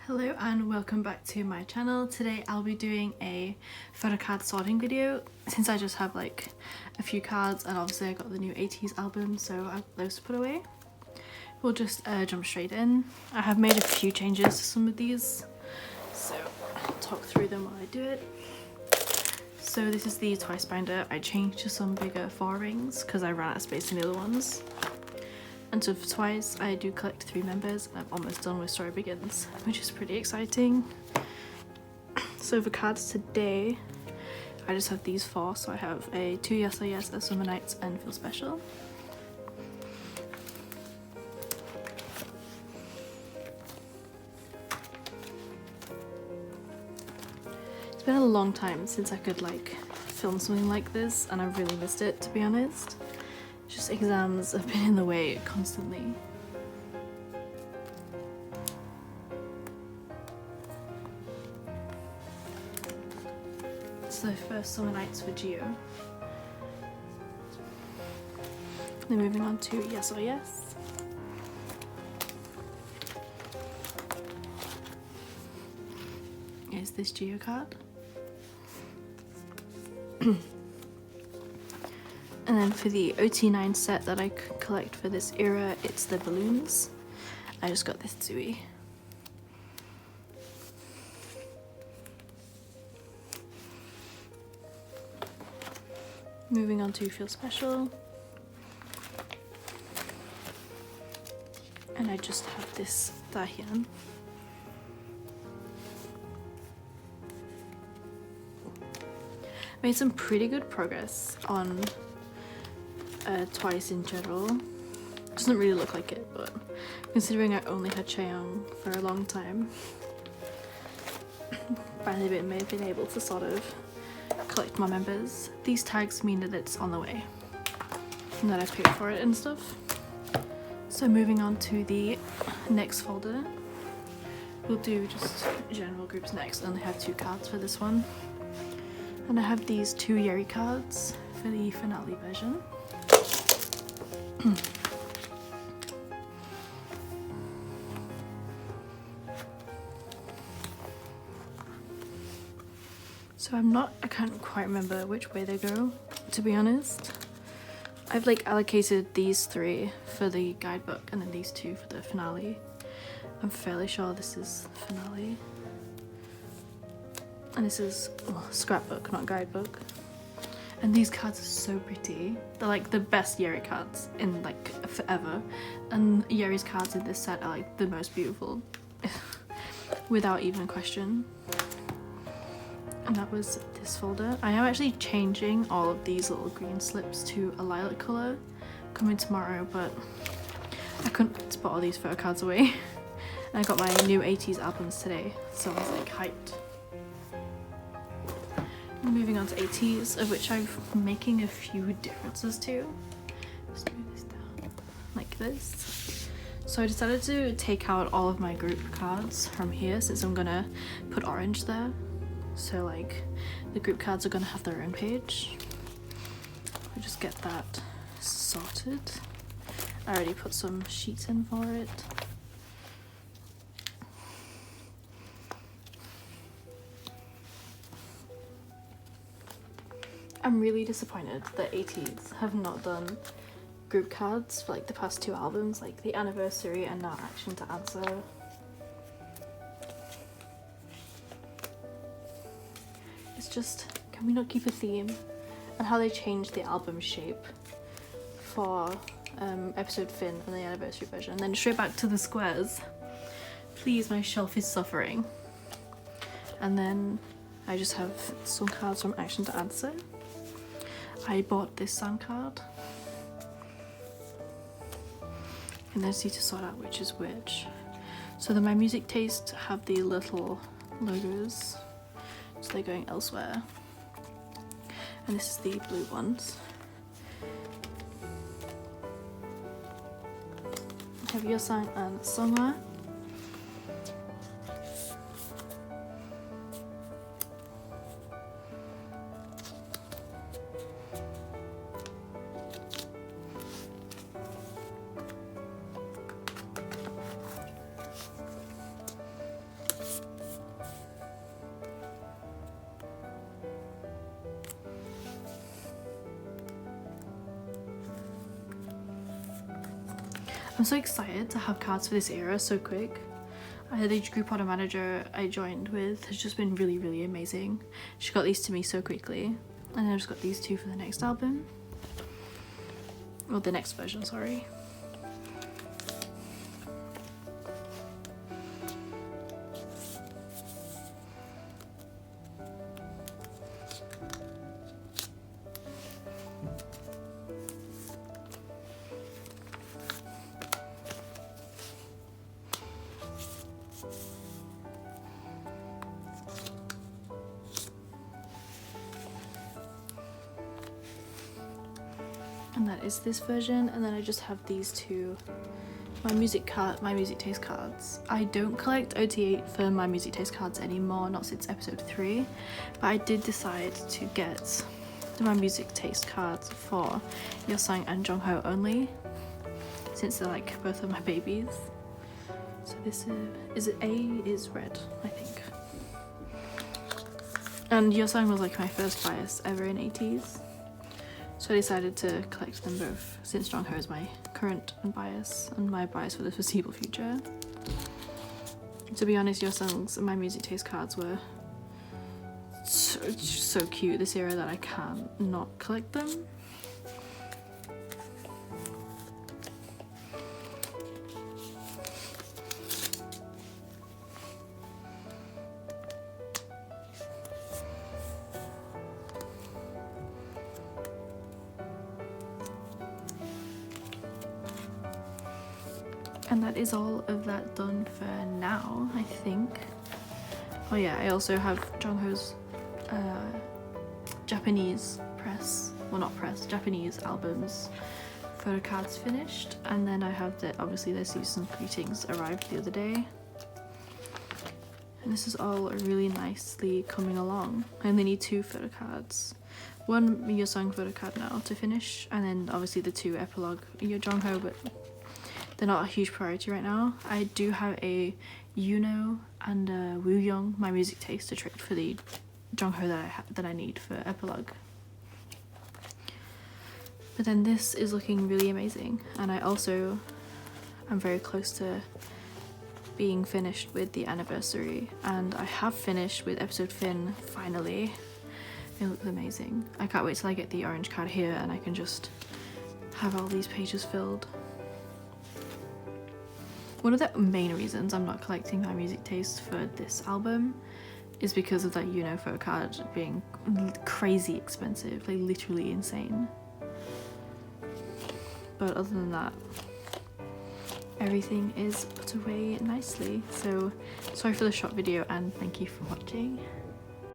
Hello and welcome back to my channel. Today I'll be doing a photo card sorting video since I just have like a few cards and obviously I got the new 80s album, so I have those to put away. We'll just jump straight in. I have made a few changes to some of these, so I'll talk through them while I do it. So this is the Twice binder. I changed to some bigger 4 rings because I ran out of space in the other ones. And so for Twice, I do collect 3 members and I'm almost done with Story Begins, which is pretty exciting. So for cards today, I just have these 4. So I have a 2 Yes or Yes, a Summer Nights and Feel Special. It's been a long time since I could like film something like this and I've really missed it, to be honest. Just exams have been in the way constantly. So first Summer Nights for Geo. Then moving on to Yes or Yes. Is this Geo card. And then for the OT9 set that I collect for this era, it's the balloons. I just got this Zooey. Moving on to Feel Special. And I just have this Dahyun. Made some pretty good progress on Twice in general. Doesn't really look like it, but considering I only had Chaeyoung for a long time, finally been able to sort of collect my members. These tags mean that it's on the way and that I paid for it and stuff. So moving on to the next folder, we'll do just general groups next. I only have 2 cards for this one. And I have these 2 Yeri cards for the finale version. So I can't quite remember which way they go, to be honest. I've like allocated these 3 for the guidebook and then these 2 for the finale. I'm fairly sure this is the finale. And this is scrapbook, not guidebook. And these cards are so pretty. They're like the best Yeri cards in like forever. And Yeri's cards in this set are like the most beautiful, without even a question. And that was this folder. I am actually changing all of these little green slips to a lilac colour coming tomorrow, but I couldn't put all these photo cards away. And I got my new 80s albums today, so I was like hyped. Moving on to 80s, of which I'm making a few differences to. Just move this down like this. So I decided to take out all of my group cards from here since I'm gonna put orange there. So like the group cards are gonna have their own page. I'll just get that sorted. I already put some sheets in for it. I'm really disappointed that 80s have not done group cards for like the past 2 albums, like the anniversary and now Action to Answer. It's just, can we not keep a theme? And how they changed the album shape for episode Finn and the anniversary version, and then straight back to the squares. Please, my shelf is suffering. And then I just have some cards from Action to Answer. I bought this song card. And then I just need to sort out which is which. So the My Music Taste have the little logos, so they're going elsewhere. And this is the blue ones. I have Your Song and Songwa. I'm so excited to have cards for this era so quick. The group order manager I joined with has just been really, really amazing. She got these to me so quickly, and then I just got these two for the next album. Or the next version, sorry. And that is this version, and then I just have these two, my music taste cards. I don't collect OT8 for my music taste cards anymore, not since episode 3, but I did decide to get my music taste cards for Yeosang and Jongho only, since they're like both of my babies. So this is it A is red, I think. And Yeosang was like my first bias ever in ATs. So I decided to collect them both, since Jongho is my current bias and my bias for the foreseeable future. To be honest, Yeosang's and my music taste cards were so cute this era that I can't not collect them. And that is all of that done for now, I think. Oh yeah, I also have Jongho's Japanese press, well not press, Japanese albums photo cards finished, and then I have obviously their season greetings arrived the other day. And this is all really nicely coming along. I only need 2 photo cards. One Yeosang photo card now to finish, and then obviously the 2 epilogue Jongho, but they're not a huge priority right now. I do have a Yuno and a Wooyoung, my music taste, to trade for the Jongho that I need for epilogue. But then this is looking really amazing, and I also am very close to being finished with the anniversary, and I have finished with episode Fin finally. It looks amazing. I can't wait till I get the orange card here and I can just have all these pages filled. One of the main reasons I'm not collecting my music taste for this album is because of that photo card being crazy expensive, like literally insane. But other than that, everything is put away nicely. So sorry for the short video and thank you for watching.